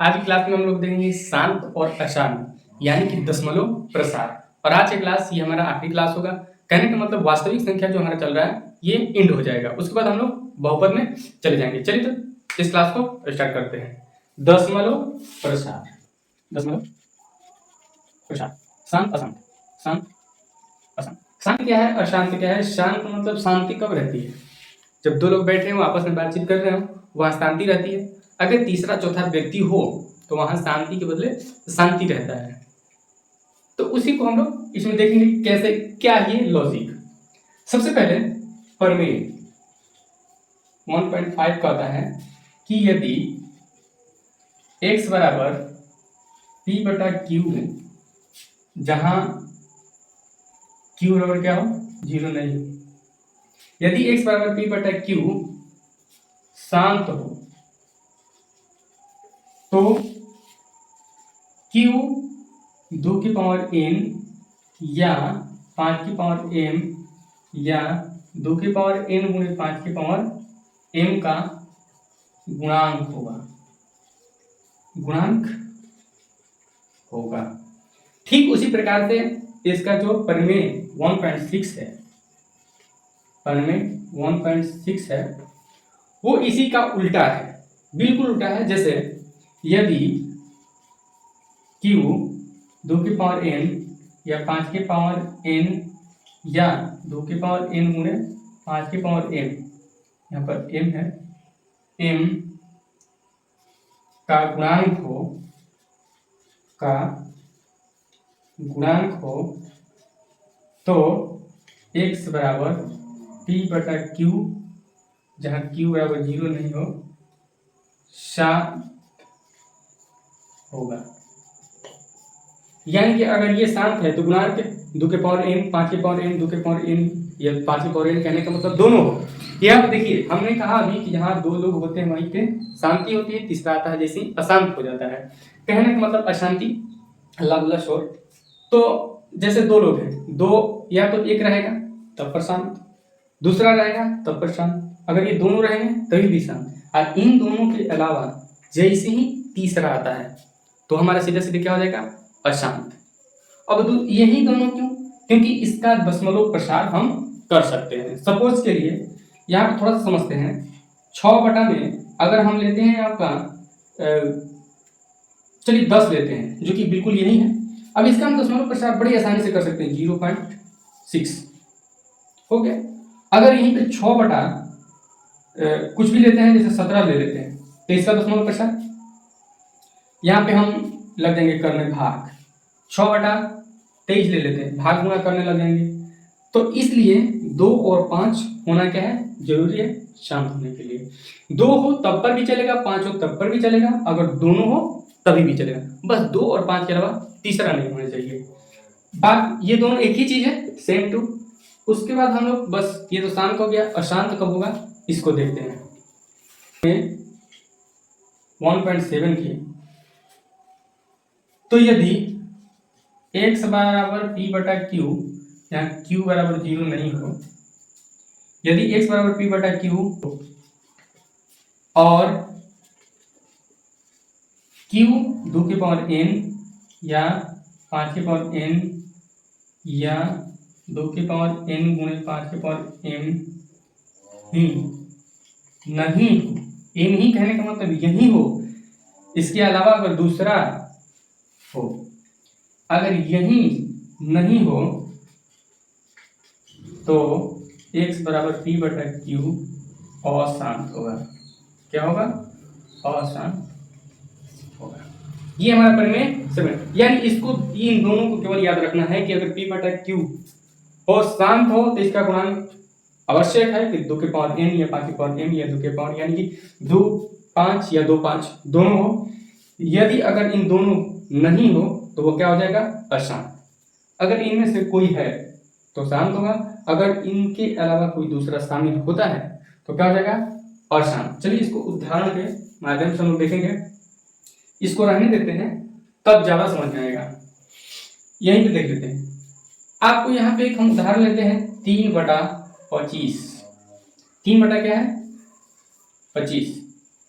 आज की क्लास में हम लोग देखेंगे शांत और अशांत यानी कि दशमलव प्रसार। और आज की क्लास ये हमारा आखिरी क्लास होगा। कहने का मतलब वास्तविक संख्या जो हमारा चल रहा है ये एंड हो जाएगा, उसके बाद हम लोग बहुपद में चले जाएंगे। चलिए तो इस क्लास को स्टार्ट करते हैं। दशमलव प्रसार, दशमलव प्रसार, शांत अशांत, शांत अशांत। शांत क्या है, अशांत क्या है? शांत मतलब शांति कब रहती है? जब दो लोग बैठे हो आपस में बातचीत कर रहे हो वहां शांति रहती है। अगर तीसरा चौथा व्यक्ति हो तो वहां शांति के बदले शांति रहता है। तो उसी को हम लोग इसमें देखेंगे कैसे, क्या है लॉजिक। सबसे पहले प्रमेय 1.5 कहता है कि यदि x बराबर p बटा क्यू, जहां q बराबर क्या हो, 0 नहीं हो, यदि x बराबर p बटा क्यू शांत हो तो q 2 की पावर n या 5 की पावर m या 2 की पावर n गुणे 5 की पावर m का गुणांक होगा, गुणांक होगा। ठीक उसी प्रकार से इसका जो प्रमेय 1.6 है, प्रमेय 1.6 है, वो इसी का उल्टा है, बिल्कुल उल्टा है। जैसे यदि q 2 की पावर n या 5 की पावर n या 2 की पावर n गुणे 5 की पावर m, यहाँ पर m है, m का गुणांक हो तो x बराबर p बटा q, जहाँ q बराबर 0 नहीं हो, शांत होगा। यानी कि अगर ये शांत है तो गुणांक 2 के पावर n, 5 के पावर n, 2 के पावर n या 5 के पावर n, कहने का मतलब दोनों हो। यहाँ पे देखिए हमने कहा अभी कि जहाँ दो लोग होते हैं वहीं पे शांति होती है, तीसरा आता है जैसे अशांत हो जाता है। कहने का मतलब अशांति, अल्लाह शोर। तो जैसे दो लोग हैं, दो या तो एक रहेगा तब पर शांत, दूसरा रहेगा तब पर शांत। अगर ये दोनों रहेंगे तभी भी शांत, और इन दोनों के अलावा जैसे ही तीसरा आता है तो हमारा सीधे सीधे क्या हो जाएगा, अशांत। अब यही दोनों क्यों? क्योंकि इसका दशमलव प्रसार हम कर सकते हैं। सपोज के लिए यहाँ पे थोड़ा सा समझते हैं। 6 बटा में अगर हम लेते हैं आपका चलिए 10 लेते हैं, जो कि बिल्कुल यही है। अब इसका हम दशमलव प्रसार बड़ी आसानी से कर सकते हैं, 0.6 हो गया। अगर यहीं पे 6 बटा कुछ भी लेते हैं, जैसे 17 ले लेते हैं, तो इसका दशमलव प्रसार यहाँ पे हम लग जाएंगे करने भाग, 6 बटा 23 ले लेते हैं, भाग गुणा करने लग जाएंगे। तो इसलिए 2 और 5 होना क्या है, जरूरी है शांत होने के लिए। 2 हो तब पर भी चलेगा, 5 हो तब पर भी चलेगा, अगर दोनों हो तभी भी चलेगा। बस 2 और 5 के अलावा तीसरा नहीं होना चाहिए। बात ये दोनों एक ही चीज है, सेम टू। उसके बाद हम लोग बस ये तो शांत हो गया, अशांत कब होगा इसको देखते हैं। 1.7 की, तो यदि x बराबर p बटा q, यहाँ q बराबर 0 नहीं हो, यदि x बराबर p बटा q और q 2 की पावर n या 5 की पावर n या 2 की पावर n गुणे 5 की पावर m ही नहीं हो, m ही कहने का मतलब यही हो, इसके अलावा अगर दूसरा हो, अगर यही नहीं हो तो x बराबर p बटा q अशांत होगा। क्या होगा, अशांत होगा। ये हमारा प्रमेय 7। यानी इसको, इन दोनों को केवल याद रखना है कि अगर p बटा q हो शांत हो तो इसका गुणांक आवश्यक है कि 2 के पावर n या 5 के पावर m या 2 के पावर, यानी कि 2 5 या 2 5 दोनों हो। यदि अगर इन दोनों नहीं हो तो वो क्या हो जाएगा, अशांत। अगर इनमें से कोई है तो शांत होगा, अगर इनके अलावा कोई दूसरा शामिल होता है तो क्या हो जाएगा, अशांत। चलिए इसको उदाहरण के माध्यम से हम लोग देखेंगे, इसको रहने देते हैं तब ज्यादा समझ में आएगा। यहीं पे देख लेते हैं। आपको यहाँ पे एक हम उदाहरण लेते हैं, 3 बटा 25। 3 बटा क्या है, 25।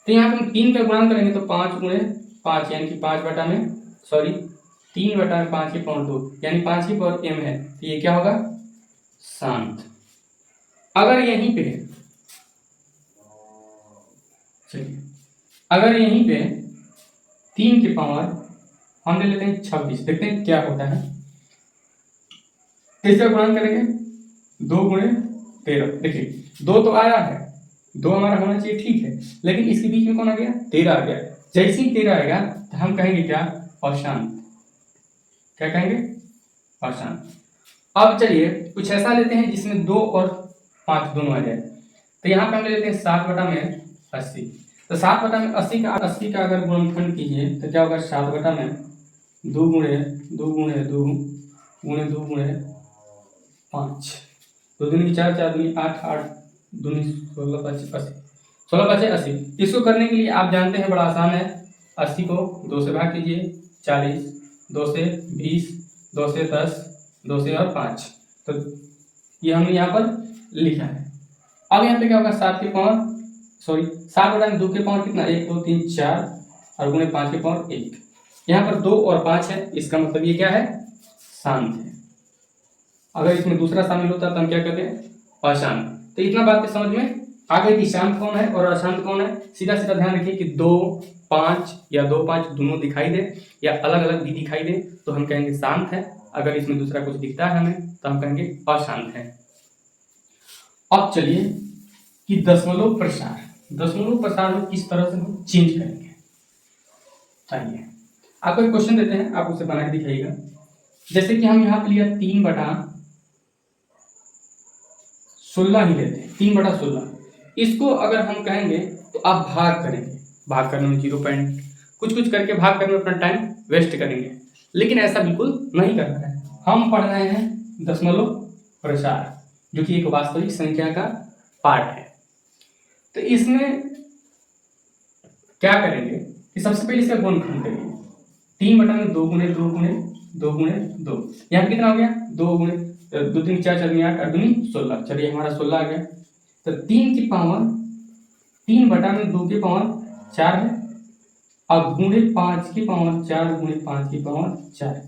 तो यहाँ पे हम 3 का गुणांक करेंगे तो 5 गुणे 5 यानी कि 5 बटा में सॉरी 3 बटा में 5 की पावर 2 यानी 5 की पावर m है, तो ये क्या होगा शांत। अगर यहीं पे चलिए अगर यहीं पे 3 की पावर हम ले लेते हैं 26, देखते हैं क्या होता है। इसका गुणन करेंगे 2 गुणे 13, देखिए 2 तो आया है, 2 हमारा होना चाहिए ठीक है, लेकिन इसके बीच में कौन आ गया 13 आ गया। जैसे ही 13 आएगा तो हम कहेंगे क्या अशांत। क्या कहेंगे अशांत। अब चलिए कुछ ऐसा लेते हैं जिसमें 2 और 5 दोनों आ जाए, तो यहाँ पे हम ले लेते हैं 7 बटा में 80। तो 7 बटा में 80 का अगर गुणनखंड कीजिए तो क्या होगा 7 बटा में 2 गुणे 2 गुणे 2 गुणे 2 गुणे 5, 2 दूनी 4, 4 दूनी 8, 8 दूनी 16, 5 80, 16 5 80। इसको करने के लिए आप जानते हैं बड़ा आसान है, 80 को 2 से भाग कीजिए, 40, 2 से 20, 2 से 10, 2 से और 5, तो ये हमने यहाँ पर लिखा है। अब यहाँ पे क्या होगा 7 के पावर 7 बटा में 2 के पावर कितना 1 2 3 4 और गुणे 5 के पावर 1। यहाँ पर 2 और 5 है, इसका मतलब ये क्या है शांत है। अगर इसमें दूसरा शामिल होता तो हम क्या कहते हैं अशांत। तो इतना बात समझ में आ गई कि शांत कौन है और अशांत कौन है। सीधा सीधा ध्यान रखिए कि 2 5 या 2 5 दोनों दिखाई दे या अलग अलग भी दिखाई दे तो हम कहेंगे शांत है। अगर इसमें दूसरा कुछ दिखता है हमें तो हम कहेंगे अशांत है। अब चलिए कि दशमलव प्रसार में किस तरह से हम चेंज करेंगे। आइए आपको एक क्वेश्चन देते हैं, आप उसे बना के दिखाइएगा। जैसे कि हम यहाँ पे लिया 3 बटा 16 ही लेते हैं, 3 बटा 16। इसको अगर हम कहेंगे तो आप भाग करेंगे, भाग करने में 0 पॉइंट कुछ करके भाग करने में अपना टाइम वेस्ट करेंगे, लेकिन ऐसा बिल्कुल नहीं करना है। हम पढ़ रहे हैं दशमलव प्रसार जो कि एक वास्तविक संख्या का पार्ट है। तो इसमें क्या करेंगे कि सबसे पहले इसका गुणनखंड करेंगे। 3 बटा में 2 गुणे 2 गुणे 2 गुणे 2, यहाँ पे कितना हो गया 2 गुणे 2 3 4 4 8 8 दूनी 16, चलिए हमारा 16 आ गया। तो 3 की पावर 3 बटा में 2 की पावर 4 है, अब गुणे 5 की पावर 4 गुणे 5 की पावर 4।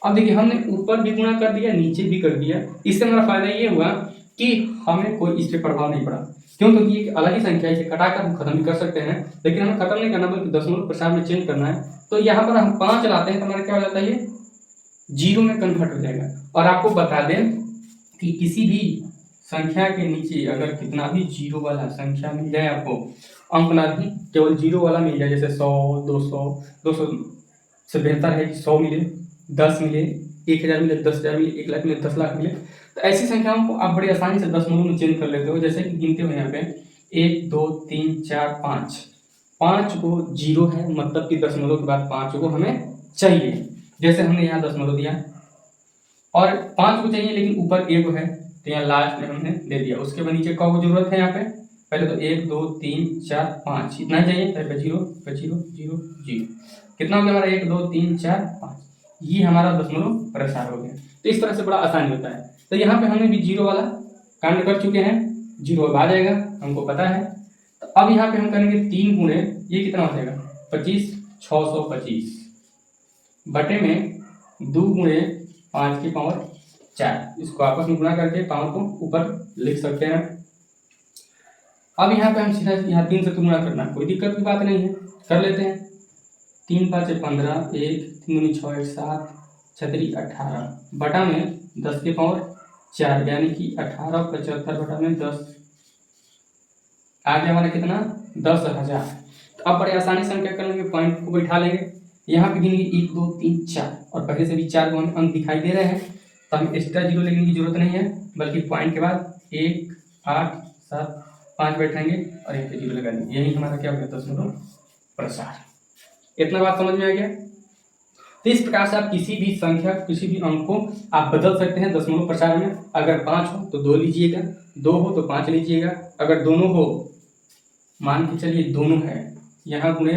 अब देखिए हमने ऊपर भी गुणा कर दिया नीचे भी कर दिया। इससे हमारा फायदा ये हुआ कि हमें कोई इस पर प्रभाव नहीं पड़ा, क्यों क्योंकि एक अलग ही संख्या है, इसे कटाकर हम खत्म भी कर सकते हैं, लेकिन हमें खत्म नहीं करना बल्कि दशमलव प्रसार में चेंज करना है। तो यहाँ पर हम 5 लाते हैं तो हमारा क्या हो जाता है ये 0 में कन्वर्ट हो जाएगा। और आपको बता दें कि किसी भी संख्या के नीचे अगर कितना भी 0 वाला संख्या मिल जाए आपको, अंक ना भी केवल 0 वाला मिल जाए, जैसे 100 200 से बेहतर है कि 100 मिले 10 मिले 1000 मिले 10,000 मिले 1 लाख मिले 10 लाख मिले, तो ऐसी संख्याओं को आप बड़ी आसानी से दशमलव में चेंज कर लेते हो। जैसे कि गिनते हो यहाँ पे 1 2 3 4 5, 5 को 0 है मतलब कि दशमलव के बाद 5 को हमें चाहिए, जैसे हमने यहाँ दशमलव दिया और 5 को चाहिए लेकिन ऊपर 1 है तो यहाँ लास्ट में हमने दे दिया। उसके बाद नीचे को जरूरत है यहाँ पे पहले तो 1 2 3 4 5 इतना ही चाहिए, फिर 0 0 0 0 कितना हो गया हमारा 1 2 3 4 5, ये हमारा दशमलव प्रसार हो गया। तो इस तरह से बड़ा आसानी होता है। तो यहाँ पे हमने भी 0 वाला कांड कर चुके हैं, 0 अब आ जाएगा हमको पता है। तो अब यहाँ पे हम करेंगे 3 गुणे ये कितना हो जाएगा 25 625 बटे में 2 गुणे 5 की पावर 4, इसको आपस में गुणा करके पावर को ऊपर लिख सकते हैं। अब यहाँ पे हम सीधा यहाँ 3 से गुणा करना कोई दिक्कत की बात नहीं है, कर लेते हैं। 3 5 15 1 3 6 1 7 छतरी 18 बटा में 10 के पावर 4 यानी कि 18 75 बटा में 10 आ गया हमारा कितना 10,000। तो अब बड़े आसानी से हम क्या कर लेंगे पॉइंट को बैठा लेंगे, यहाँ पे गिनेंगे 1 2 3 4 और पहले से भी 4 हमें अंक दिखाई दे रहे हैं तो हम एक्स्ट्रा 0 लेने की जरूरत नहीं है, बल्कि पॉइंट के बाद 1 8 7 5 बैठाएंगे और यहाँ पे 0 लगा देंगे। यही हमारा क्या हो गया दशमलव प्रसार। इतना बात समझ में आ गया। तो इस प्रकार से आप किसी भी संख्या किसी भी अंक को आप बदल सकते हैं दशमलव प्रसार में। अगर 5 हो तो 2 लीजिएगा, 2 हो तो 5 लीजिएगा, अगर दोनों हो मान के चलिए दोनों है यहाँ गुणे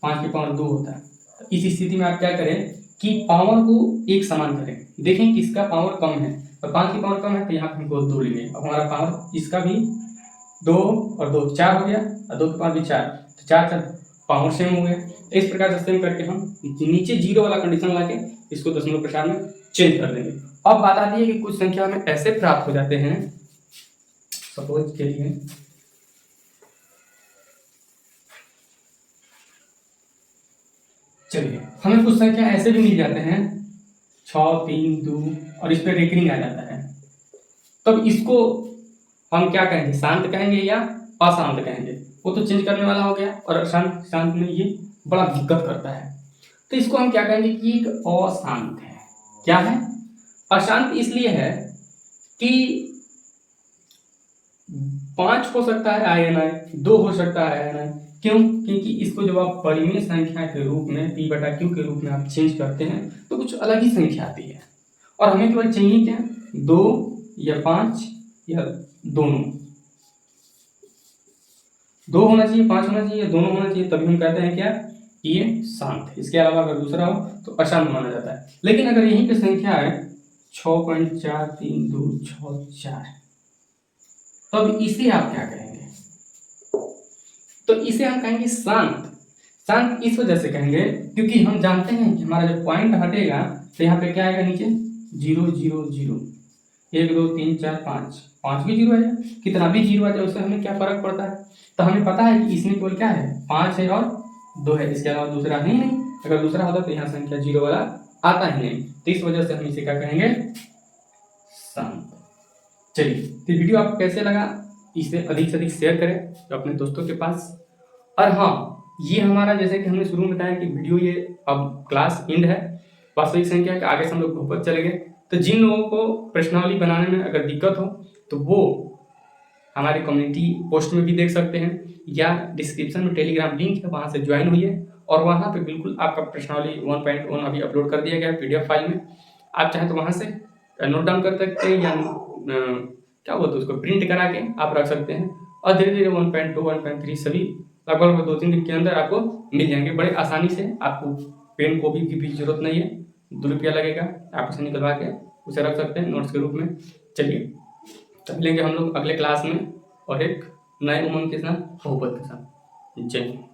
5 की पावर 2 होता है, तो इस स्थिति में आप क्या करें कि पावर को एक समान करें, देखें किसका पावर कम है। तो 5 की पावर कम है तो यहाँ पे हमको 2 लेंगे, अब हमारा पावर इसका भी 2 और 2 4 हो गया और 2 के पावर भी 4, तो 4 4 पावर सेम हो गया। इस प्रकार से सेम करके हम नीचे जीरो वाला कंडीशन लाके इसको दशमलव प्रसार में चेंज कर देंगे। अब बात आती है कि कुछ संख्या हमें ऐसे प्राप्त हो जाते हैं, सपोज के लिए चलिए हमें कुछ संख्या ऐसे भी मिल जाते हैं 6, 3, 2 और इस पर रेकरिंग आ जाता है। तब इसको हम क्या कहेंगे, शांत कहेंगे या अशांत कहेंगे? वो तो चेंज करने वाला हो गया और शांत में ये बड़ा दिक्कत करता है। तो इसको हम क्या कहेंगे कि एक अशांत है। क्या है? अशांत इसलिए है कि 5 हो सकता है INI, 2 हो सकता है INI। क्यों? क्योंकि इसको जब आप परिमेय संख्या के रूप में P/Q के रूप में आप चेंज करते हैं तो कुछ अलग ही संख्या आती है। और हमें केवल चाहिए क्या, 2 या 5 या दोनों। 2 होना चाहिए, 5 होना चाहिए, दोनों होना चाहिए, तभी हम कहते हैं क्या, ये शांत है। इसके अलावा अगर दूसरा हो तो अशांत माना जाता है। लेकिन अगर यहीं पे संख्या है 6.432664, तब इसे आप क्या कहेंगे? तो इसे हम कहेंगे शांत। शांत इस वजह से कहेंगे क्योंकि हम जानते हैं कि हमारा जब पॉइंट हटेगा तो यहाँ पे क्या आएगा, नीचे 0 0 0, 1 2 3 4 5 भी जीरो है। कितना भी जीरो आ जाए उससे हमें क्या फर्क पड़ता है? तो हमें पता है कि इसमें केवल क्या है, 5 है और 2 है, इसके अलावा दूसरा है ही नहीं। अगर दूसरा होता तो यहाँ संख्या जीरो वाला आता ही नहीं। तो इस वजह से हम इसे क्या कहेंगे, शांत। चलिए, तो वीडियो आपको कैसे लगा, इसे अधिक से अधिक शेयर करें अपने दोस्तों के पास। और हाँ, ये हमारा जैसे कि हमने शुरू में बताया कि वीडियो ये अब क्लास एंड है, वास्तविक संख्या के आगे से हम लोग बहुपद चलेंगे। तो जिन लोगों को प्रश्नावली बनाने में अगर दिक्कत हो तो वो हमारे कम्युनिटी पोस्ट में भी देख सकते हैं या डिस्क्रिप्शन में टेलीग्राम लिंक है, वहाँ से ज्वाइन हुई और वहाँ पे बिल्कुल आपका प्रश्नावली 1.1 अभी अपलोड कर दिया गया है PDF फाइल में। आप चाहें तो वहाँ से नोट डाउन कर सकते हैं या क्या बोलते हैं उसको प्रिंट करा के आप रख सकते हैं। और धीरे धीरे 1.2 1.3 सभी लगभग 2-3 दिन के अंदर आपको मिल जाएंगे बड़े आसानी से। आपको पेन कॉपी की भी जरूरत नहीं है, 2 रुपया लगेगा, आप उसे निकलवा के उसे रख सकते हैं नोट्स के रूप में। चलिए, तो मिलेंगे हम लोग अगले क्लास में और एक नए उमंग के साथ, बहुपद के साथ। जय हिंद।